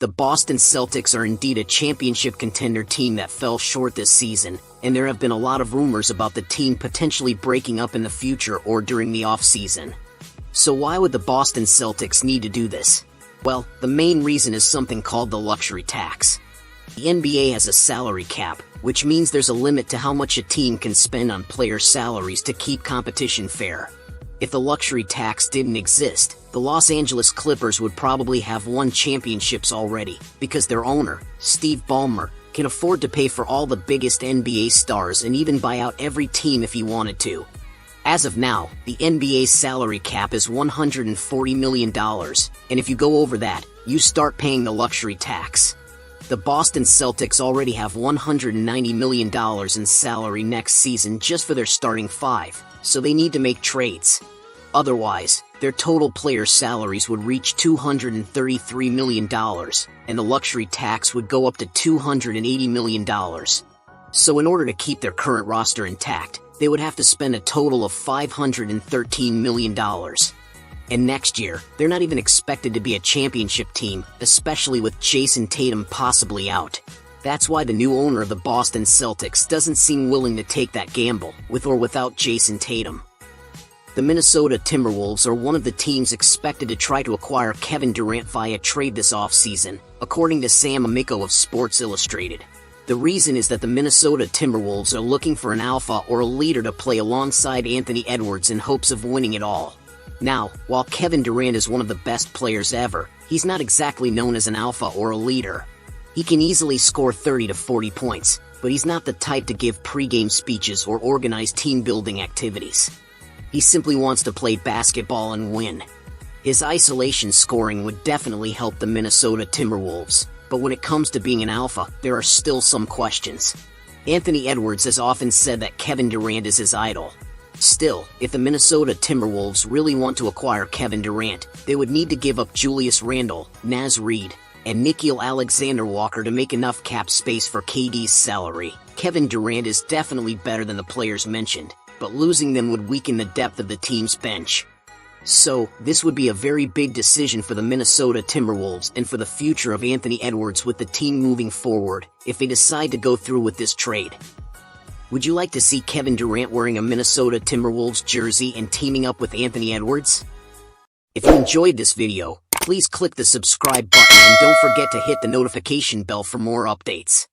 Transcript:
The Boston Celtics are indeed a championship contender team that fell short this season, and there have been a lot of rumors about the team potentially breaking up in the future or during the off-season. So why would the Boston Celtics need to do this? Well, the main reason is something called the luxury tax. The NBA has a salary cap, which means there's a limit to how much a team can spend on player salaries to keep competition fair. If the luxury tax didn't exist, the Los Angeles Clippers would probably have won championships already, because their owner, Steve Ballmer, can afford to pay for all the biggest NBA stars and even buy out every team if he wanted to. As of now, the NBA's salary cap is $140 million, and if you go over that, you start paying the luxury tax. The Boston Celtics already have $190 million in salary next season just for their starting five, so they need to make trades. Otherwise, their total player salaries would reach $233 million, and the luxury tax would go up to $280 million. So in order to keep their current roster intact, they would have to spend a total of $513 million. And next year, they're not even expected to be a championship team, especially with Jason Tatum possibly out. That's why the new owner of the Boston Celtics doesn't seem willing to take that gamble, with or without Jason Tatum. The Minnesota Timberwolves are one of the teams expected to try to acquire Kevin Durant via trade this offseason, according to Sam Amico of Sports Illustrated. The reason is that the Minnesota Timberwolves are looking for an alpha or a leader to play alongside Anthony Edwards in hopes of winning it all. Now, while Kevin Durant is one of the best players ever, he's not exactly known as an alpha or a leader. He can easily score 30 to 40 points, but he's not the type to give pre-game speeches or organize team-building activities. He simply wants to play basketball and win. His isolation scoring would definitely help the Minnesota Timberwolves, but when it comes to being an alpha, there are still some questions. Anthony Edwards has often said that Kevin Durant is his idol. Still, if the Minnesota Timberwolves really want to acquire Kevin Durant, they would need to give up Julius Randle, Naz Reid, and Nickeil Alexander-Walker to make enough cap space for KD's salary. Kevin Durant is definitely better than the players mentioned, but losing them would weaken the depth of the team's bench. So, this would be a very big decision for the Minnesota Timberwolves and for the future of Anthony Edwards with the team moving forward, if they decide to go through with this trade. Would you like to see Kevin Durant wearing a Minnesota Timberwolves jersey and teaming up with Anthony Edwards? If you enjoyed this video, please click the subscribe button and don't forget to hit the notification bell for more updates.